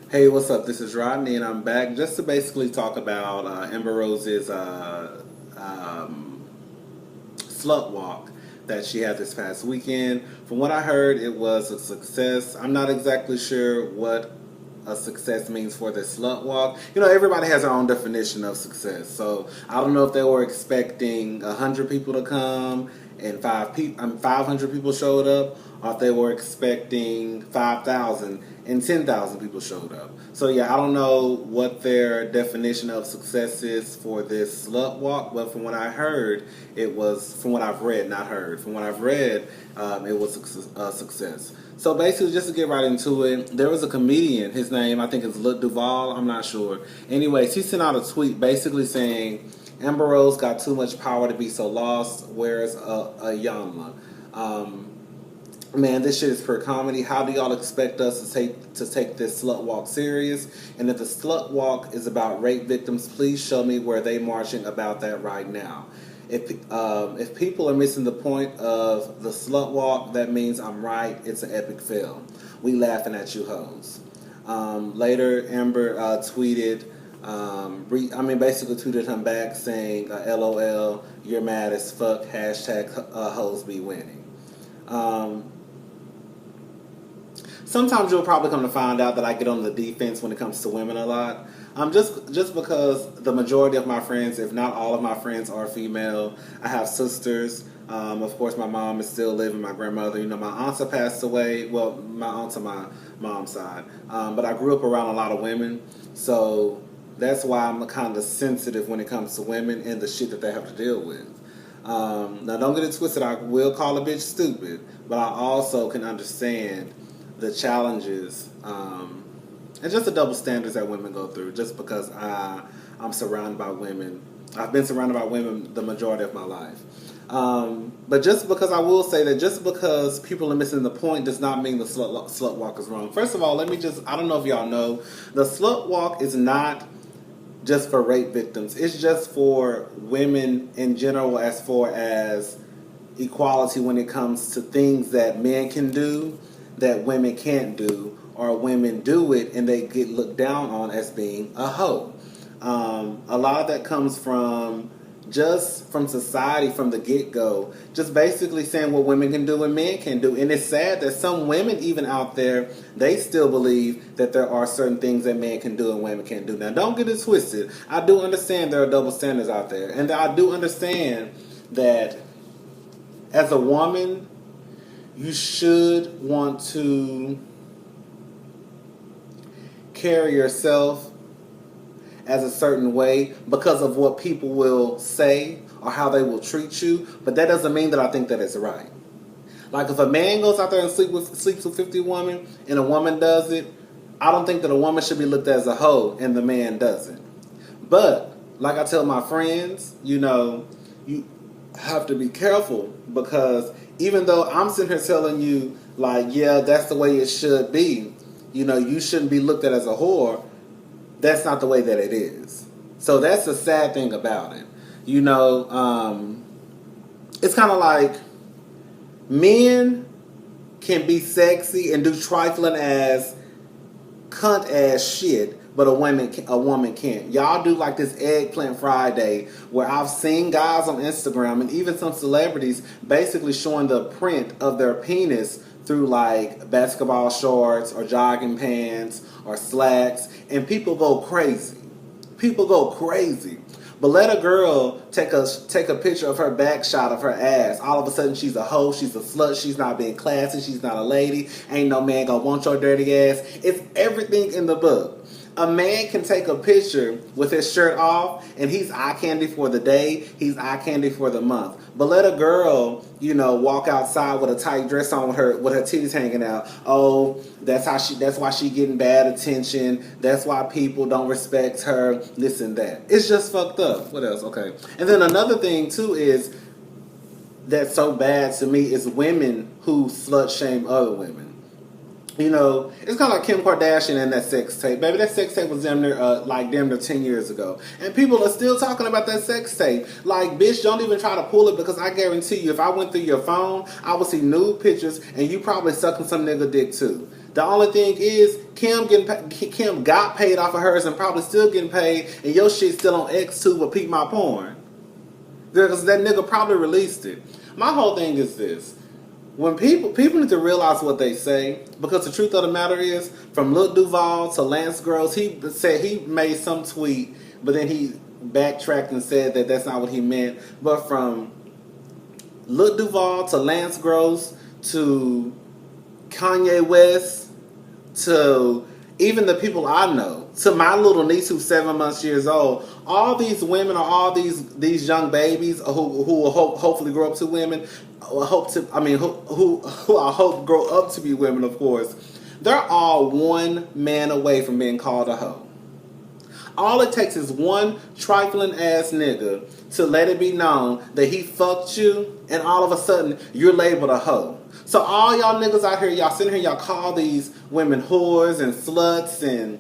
Hey, what's up? This is Rodney, and I'm back just to basically talk about Amber Rose's slut walk that she had this past weekend. From what I heard, it was a success. I'm not exactly sure what a success means for this slut walk. You know, everybody has their own definition of success. So I don't know if they were expecting 100 people to come and 500 people showed up, or if they were expecting 5,000 and 10,000 people showed up. So yeah, I don't know what their definition of success is for this slut walk, but from what I heard, it was, from what I've read, not heard, from what I've read, it was a success. So basically, just to get right into it, there was a comedian. His name, I think, is Slut Duval. I'm not sure. Anyways, he sent out a tweet basically saying Amber Rose got too much power to be so lost. Where's a Yamla? Man, this shit is pure comedy. How do y'all expect us to take this slut walk serious? And if the slut walk is about rape victims, please show me where they marching about that right now. If people are missing the point of the slut walk, that means I'm right. It's an epic fail. We laughing at you hoes. Later, Amber tweeted, basically tweeted him back saying, "LOL, you're mad as fuck. Hashtag hoes be winning." Sometimes you'll probably come to find out that I get on the defense when it comes to women a lot. Just because the majority of my friends, if not all of my friends, are female. I have sisters. Of course, my mom is still living. My grandmother, my aunts have passed away. Well, my aunts on my mom's side. But I grew up around a lot of women, so that's why I'm kind of sensitive when it comes to women and the shit that they have to deal with. Now, don't get it twisted. I will call a bitch stupid, but I also can understand the challenges and just the double standards that women go through. Just because I'm surrounded by women, I've been surrounded by women the majority of my life. But just because I will say that just because people are missing the point does not mean the slut walk is wrong. First of all, I don't know if y'all know, the slut walk is not just for rape victims. It's just for women in general, as far as equality when it comes to things that men can do that women can't do, or women do it and they get looked down on as being a hoe. A lot of that comes from society from the get-go, just basically saying what women can do and men can do. And it's sad that some women even out there, they still believe that there are certain things that men can do and women can't do. Now, don't get it twisted. I do understand there are double standards out there. And I do understand that as a woman, you should want to carry yourself as a certain way because of what people will say or how they will treat you, but that doesn't mean that I think that it's right. Like, if a man goes out there and sleeps with 50 women and a woman does it, I don't think that a woman should be looked at as a hoe and the man doesn't. But like I tell my friends, you have to be careful, because even though I'm sitting here telling you, like, yeah, that's the way it should be, you shouldn't be looked at as a whore, that's not the way that it is. So that's the sad thing about it. It's kind of like men can be sexy and do trifling as cunt ass shit, but a woman can't. Y'all do like this eggplant Friday, where I've seen guys on Instagram and even some celebrities basically showing the print of their penis through like basketball shorts or jogging pants or slacks, and people go crazy. People go crazy. But let a girl take a picture of her back shot of her ass. All of a sudden, she's a hoe, she's a slut, she's not being classy, she's not a lady. Ain't no man gonna want your dirty ass. It's everything in the book. A man can take a picture with his shirt off, and he's eye candy for the day, he's eye candy for the month. But let a girl, walk outside with a tight dress on with her titties hanging out. Oh, that's why she getting bad attention. That's why people don't respect her. This and that. It's just fucked up. What else? Okay. And then another thing too is that's so bad to me is women who slut shame other women. It's kind of like Kim Kardashian and that sex tape. Baby, that sex tape was damn near 10 years ago. And people are still talking about that sex tape. Like, bitch, don't even try to pull it, because I guarantee you, if I went through your phone, I would see nude pictures, and you probably sucking some nigga dick too. The only thing is, Kim got paid off of hers and probably still getting paid, and your shit still on Xtube or Peep My Porn. Because that nigga probably released it. My whole thing is this. When people need to realize what they say, because the truth of the matter is, from Lil Duval to Lance Gross, he said he made some tweet, but then he backtracked and said that that's not what he meant. But from Lil Duval to Lance Gross to Kanye West to even the people I know, to my little niece who's 7 months years old, all these women or all these young babies who will hopefully grow up to women, who I hope grow up to be women, of course, they're all one man away from being called a hoe. All it takes is one trifling ass nigga to let it be known that he fucked you, and all of a sudden you're labeled a hoe. So all y'all niggas out here, y'all sitting here, y'all call these women whores and sluts and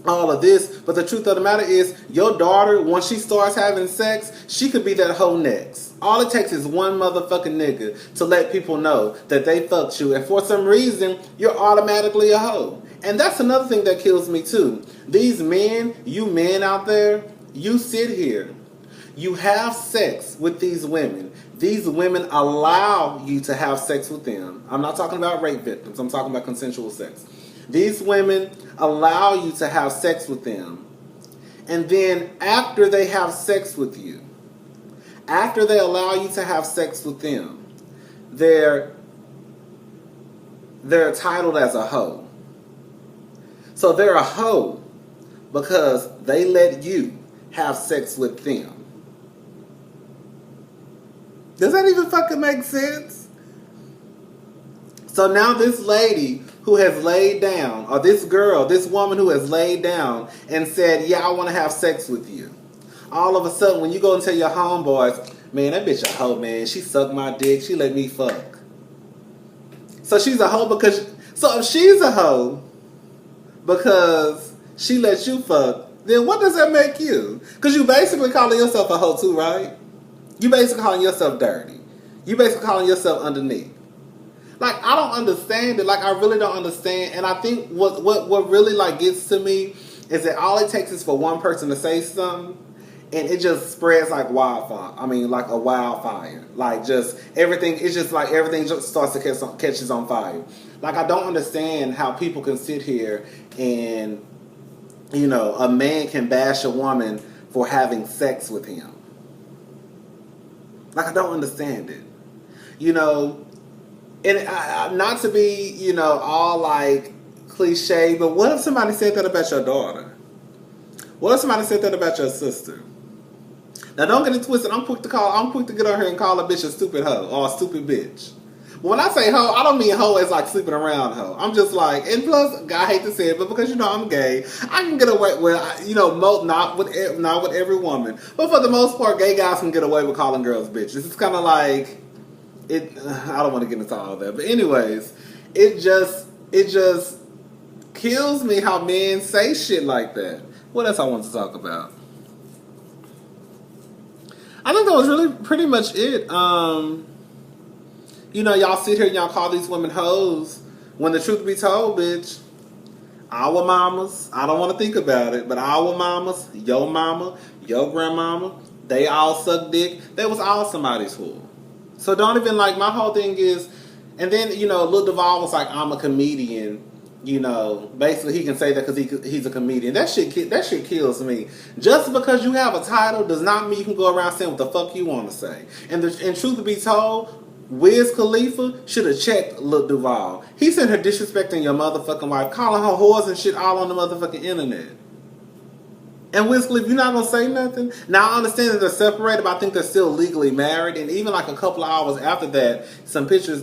all of this, but the truth of the matter is, your daughter, once she starts having sex, she could be that hoe next. All it takes is one motherfucking nigga to let people know that they fucked you, and for some reason, you're automatically a hoe. And that's another thing that kills me too. These men, you men out there, you sit here, you have sex with these women. These women allow you to have sex with them. I'm not talking about rape victims, I'm talking about consensual sex. These women allow you to have sex with them. And then after they have sex with you, after they allow you to have sex with them, they're titled as a hoe. So they're a hoe because they let you have sex with them. Does that even fucking make sense? So now this lady who has laid down, or this girl, this woman who has laid down and said, yeah, I want to have sex with you. All of a sudden, when you go and tell your homeboys, man, that bitch a hoe, man. She sucked my dick. She let me fuck. So she's a hoe because... So if she's a hoe because she let you fuck, then what does that make you? Because you basically calling yourself a hoe too, right? You basically calling yourself dirty. You basically calling yourself underneath. Like, I don't understand it. Like, I really don't understand. And I think what really, like, gets to me is that all it takes is for one person to say something, and it just spreads like wildfire. I mean, like a wildfire. Like, just everything, it's just like everything just starts to catches on fire. Like, I don't understand how people can sit here and, you know, a man can bash a woman for having sex with him. Like, I don't understand it. You know, and not to be, you know, all like cliche, but what if somebody said that about your daughter? What if somebody said that about your sister? Now, don't get it twisted. I'm quick to get on here and call a bitch a stupid hoe or a stupid bitch. But when I say hoe, I don't mean hoe as like sleeping around hoe. I'm just like, and plus, I hate to say it, but because, you know, I'm gay, I can get away with, you know, not with every woman, but for the most part, gay guys can get away with calling girls bitches. It's kind of like, I don't want to get into all that, but anyways, it just kills me how men say shit like that. What else I want to talk about? I think that was really pretty much it. You know, y'all sit here and y'all call these women hoes, when the truth be told, bitch, our mamas, I don't want to think about it, but our mamas, your mama, your grandmama, they all suck dick. They was all somebody's whore. So don't even, like, my whole thing is, and then, you know, Lil Duval was like, I'm a comedian, you know, basically he can say that because he's a comedian. That shit kills me. Just because you have a title does not mean you can go around saying what the fuck you want to say. And truth to be told, Wiz Khalifa should have checked Lil Duval. He sent her disrespecting your motherfucking wife, calling her whores and shit all on the motherfucking internet. And Wiz Khalifa, you're not going to say nothing? Now, I understand that they're separated, but I think they're still legally married. And even like a couple of hours after that,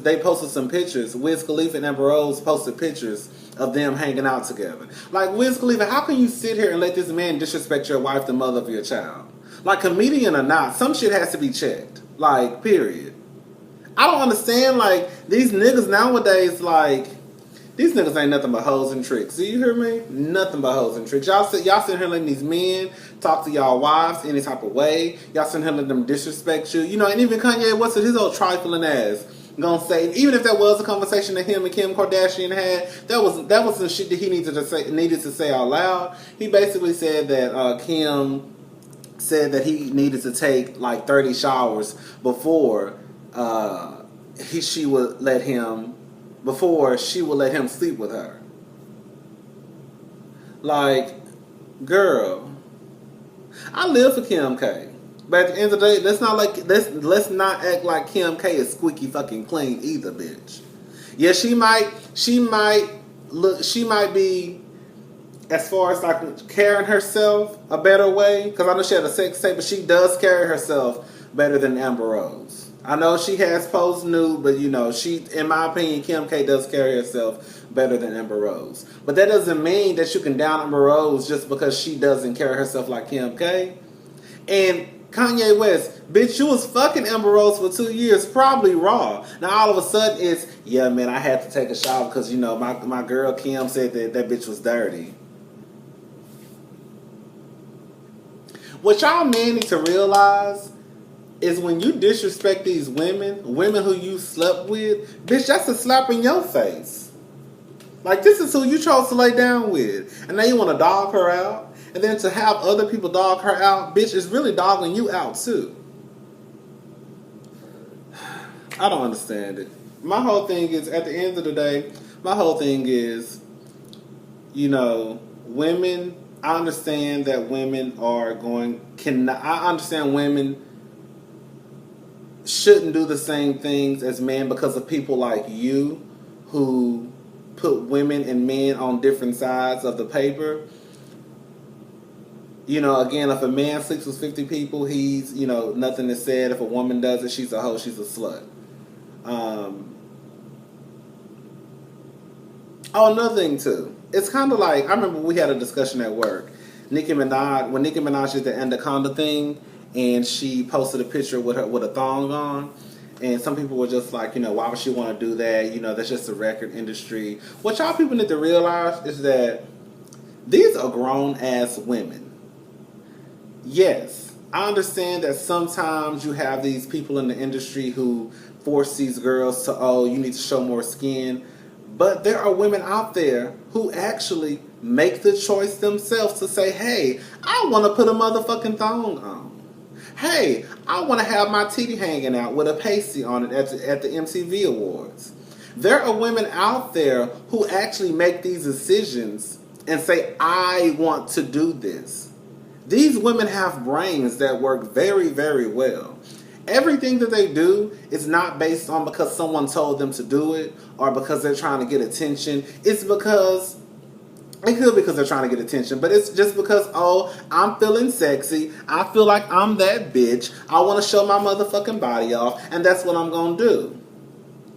they posted some pictures. Wiz Khalifa and Amber Rose posted pictures of them hanging out together. Like, Wiz Khalifa, how can you sit here and let this man disrespect your wife, the mother of your child? Like, comedian or not, some shit has to be checked. Like, period. I don't understand, like, these niggas nowadays, like, these niggas ain't nothing but hoes and tricks. Do you hear me? Nothing but hoes and tricks. Y'all sitting here letting these men talk to y'all wives any type of way. Y'all sitting here letting them disrespect you. You know, and even Kanye West, his old trifling ass, gonna say, even if that was a conversation that him and Kim Kardashian had, that was the shit that he needed to say out loud. He basically said that Kim said that he needed to take like 30 showers before she would let him sleep with her. Like, girl, I live for Kim K. But at the end of the day, let's not act like Kim K is squeaky fucking clean either, bitch. Yeah, she might be, as far as like carrying herself a better way, because I know she had a sex tape, but she does carry herself better than Amber Rose. I know she has posed nude, but you know, in my opinion, Kim K does carry herself better than Amber Rose. But that doesn't mean that you can down Amber Rose just because she doesn't carry herself like Kim K. And Kanye West, bitch, you was fucking Amber Rose for 2 years, probably raw. Now all of a sudden it's, yeah, man, I had to take a shower because, you know, my girl Kim said that bitch was dirty. What y'all men need to realize is when you disrespect these women who you slept with, bitch, that's a slap in your face. Like, this is who you chose to lay down with. And now you want to dog her out? And then to have other people dog her out, bitch, is really dogging you out too. I don't understand it. My whole thing is, at the end of the day, you know, women, I understand that women I understand women shouldn't do the same things as men because of people like you who put women and men on different sides of the paper. You know, again, if a man sleeps with 50 people, he's, you know, nothing is said. If a woman does it, she's a hoe, she's a slut. Another thing too. It's kind of like, I remember we had a discussion at work. When Nicki Minaj did the Anaconda thing, and she posted a picture with a thong on, and some people were just like, you know, why would she want to do that? You know, that's just the record industry. What y'all people need to realize is that these are grown-ass women. Yes, I understand that sometimes you have these people in the industry who force these girls to, oh, you need to show more skin. But there are women out there who actually make the choice themselves to say, hey, I want to put a motherfucking thong on. Hey, I want to have my titty hanging out with a pasty on it at the MTV Awards. There are women out there who actually make these decisions and say, I want to do this. These women have brains that work very, very well. Everything that they do is not based on because someone told them to do it or because they're trying to get attention. It could be because they're trying to get attention, but it's just because, oh, I'm feeling sexy. I feel like I'm that bitch. I want to show my motherfucking body off, and that's what I'm going to do.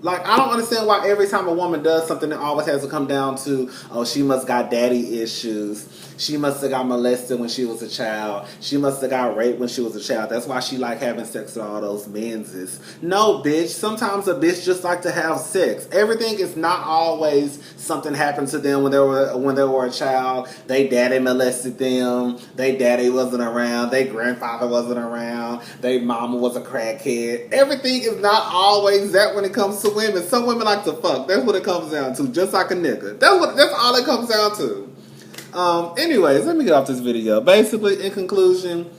Like, I don't understand why every time a woman does something, it always has to come down to, oh, she must got daddy issues. She must have got molested when she was a child. She must have got raped when she was a child. That's why she like having sex with all those menses. No, bitch. Sometimes a bitch just like to have sex. Everything is not always something happened to them when they were a child. They daddy molested them. They daddy wasn't around. They grandfather wasn't around. They mama was a crackhead. Everything is not always that when it comes to women. Some women like to fuck. That's what it comes down to. Just like a nigga. That's all it comes down to. Anyways, let me get off this video. Basically, in conclusion,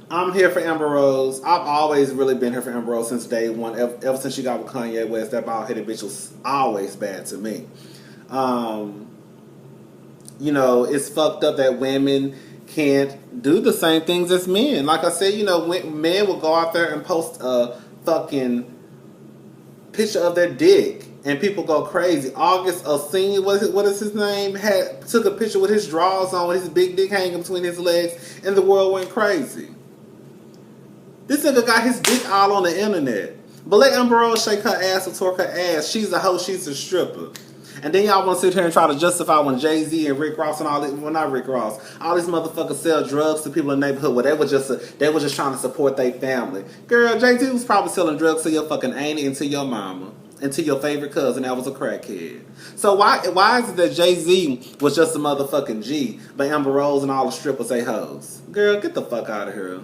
I'm here for Amber Rose. I've always really been here for Amber Rose since day one. Ever since she got with Kanye West, that bald-headed bitch was always bad to me. You know, it's fucked up that women can't do the same things as men. Like I said, you know, men will go out there and post a fucking picture of their dick. And people go crazy. August Alsina, what is his name? Took a picture with his drawers on, with his big dick hanging between his legs, and the world went crazy. This nigga got his dick all on the internet. But let Amber Rose shake her ass or twerk her ass. She's a hoe, she's a stripper. And then y'all want to sit here and try to justify when Jay-Z and Rick Ross and all this, well, not Rick Ross, all these motherfuckers sell drugs to people in the neighborhood. Well, they were just trying to support their family. Girl, Jay-Z was probably selling drugs to your fucking auntie and to your mama. And to your favorite cousin that was a crackhead. So why is it that Jay-Z was just a motherfucking G, but Amber Rose and all the strippers say hoes? Girl, get the fuck out of here.